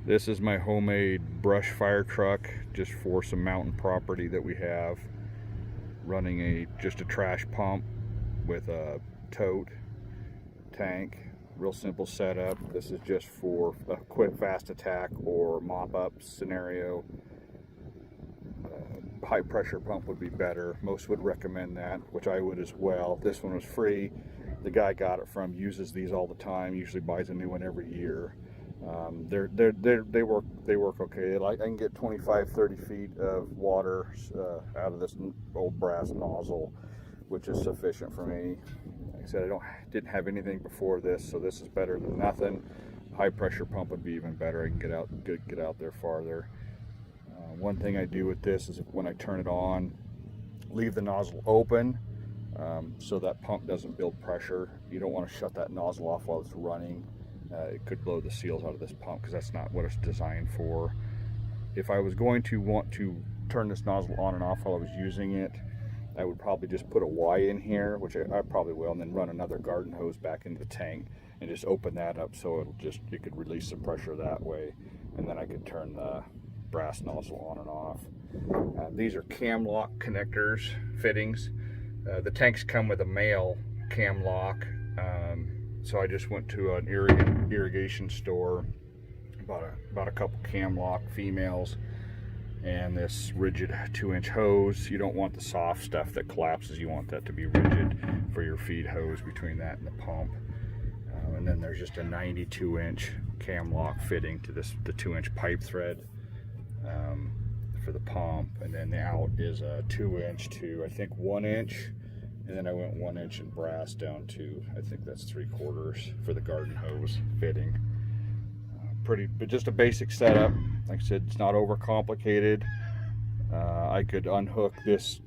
This is my homemade brush fire truck, just for some mountain property that we have, running just a trash pump with a tote tank. Real simple setup. This is just for a quick fast attack or mop up scenario. High pressure pump would be better. Most would recommend that, which I would as well. This one was free. The guy got it from uses these all the time, usually buys a new one every year. They work okay. I can get 25-30 feet of water out of this old brass nozzle, which is sufficient for me. Like I said, didn't have anything before this, so this is better than nothing. High pressure pump would be even better. I can get out there farther. One thing I do with this is when I turn it on, leave the nozzle open so that pump doesn't build pressure. You don't want to shut that nozzle off while it's running. It could blow the seals out of this pump because that's not what it's designed for. If I was going to want to turn this nozzle on and off while I was using it, I would probably just put a Y in here, which I probably will, and then run another garden hose back into the tank and just open that up so it could release some pressure that way, and then I could turn the brass nozzle on and off. These are cam lock connectors, fittings. The tanks come with a male cam lock, so I just went to an irrigation store, bought a couple cam lock females and this rigid 2-inch hose. You don't want the soft stuff that collapses. You want that to be rigid for your feed hose between that and the pump. And then there's just a 92-inch cam lock fitting to the 2-inch pipe thread for the pump, and then the out is a 2-inch to I think 1-inch, and then I went 1 inch in brass down to I think that's 3/4 for the garden hose fitting. But just a basic setup. Like I said, it's not overcomplicated. I could unhook this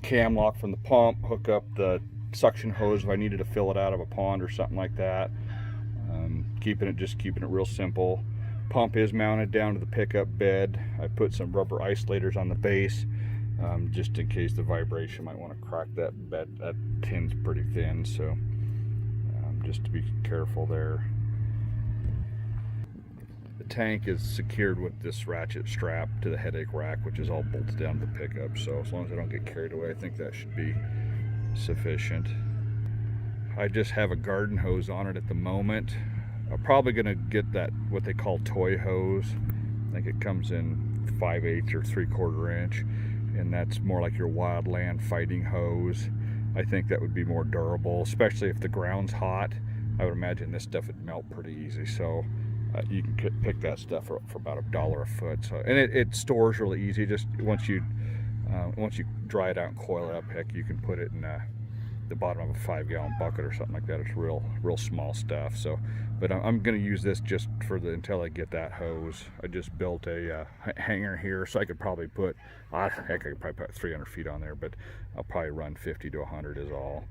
cam lock from the pump, hook up the suction hose if I needed to fill it out of a pond or something like that. Keeping it real simple. Pump is mounted down to the pickup bed. I put some rubber isolators on the base, just in case the vibration might want to crack that bed. That tin's pretty thin, so just to be careful there. The tank is secured with this ratchet strap to the headache rack, which is all bolted down to the pickup, so as long as I don't get carried away, I think that should be sufficient. I just have a garden hose on it at the moment. I'm probably going to get that, what they call toy hose. I think it comes in 5/8 or 3/4 inch, and that's more like your Wildland fighting hose. I think that would be more durable, especially if the ground's hot. I would imagine this stuff would melt pretty easy, so you can pick that stuff for about $1 a foot. So, and it stores really easy. Just once you dry it out and coil it up, heck, you can put it in the bottom of a 5-gallon bucket or something like that. It's real small stuff. So, but I'm going to use this just until I get that hose. I just built a hanger here, so I could probably put, heck, I could probably put 300 feet on there, but I'll probably run 50 to 100 is all.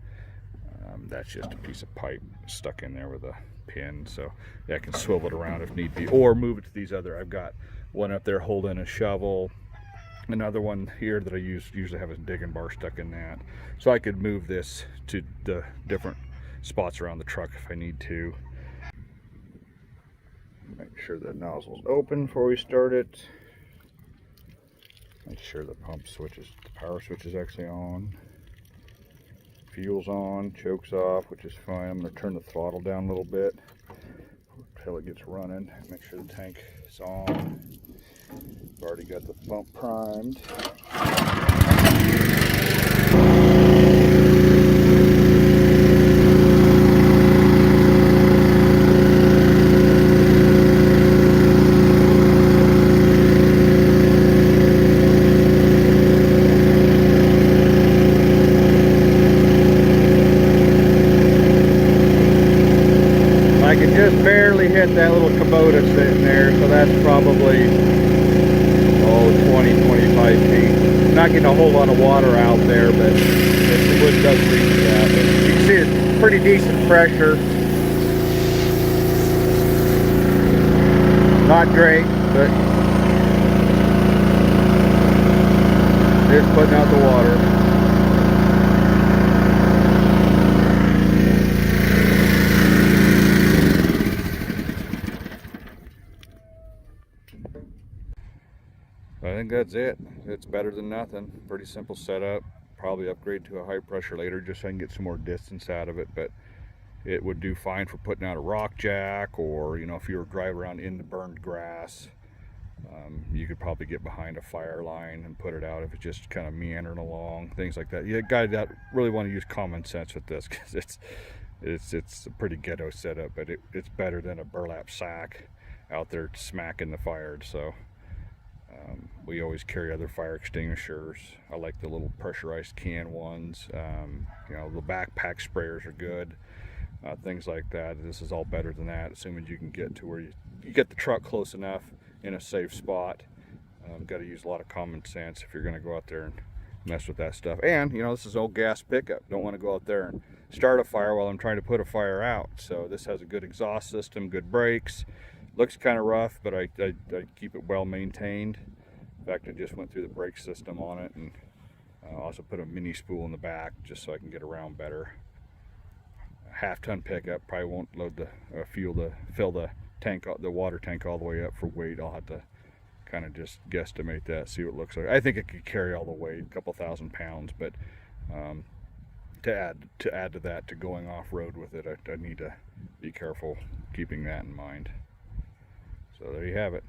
That's just a piece of pipe stuck in there with a pin, so yeah, I can swivel it around if need be, or move it to these other. I've got one up there holding a shovel, another one here that I usually have a digging bar stuck in that, so I could move this to the different spots around the truck if I need to. Make sure the nozzle's open before we start it. Make sure the power switch is actually on. Fuel's on, choke's off, which is fine. I'm going to turn the throttle down a little bit until it gets running. Make sure the tank is on. I've already got the pump primed. I can just barely hit that little Kubota sitting there, so that's probably 20-25 feet. Not getting a whole lot of water out there, but the wood does reach that. But you can see it's pretty decent pressure. Not great, but just putting out the water. I think that's it. It's better than nothing. Pretty simple setup. Probably upgrade to a high pressure later just so I can get some more distance out of it, but it would do fine for putting out a rock jack, or if you were driving around in the burned grass. You could probably get behind a fire line and put it out if it's just kind of meandering along, things like that. You got to really want to use common sense with this, because it's a pretty ghetto setup, but it's better than a burlap sack out there smacking the fire. So we always carry other fire extinguishers. I like the little pressurized can ones. The backpack sprayers are good. Things like that. This is all better than that, assuming you can get to where you get the truck close enough in a safe spot. Got to use a lot of common sense if you're going to go out there and mess with that stuff. And this is old gas pickup. Don't want to go out there and start a fire while I'm trying to put a fire out. So this has a good exhaust system, good brakes. Looks kind of rough, but I keep it well maintained. In fact, I just went through the brake system on it, and also put a mini spool in the back just so I can get around better. A half-ton pickup, probably won't load the fill the tank, the water tank all the way up for weight. I'll have to kind of just guesstimate that, see what it looks like. I think it could carry all the weight, a couple thousand pounds, but to add to that, to going off-road with it, I need to be careful keeping that in mind. So there you have it.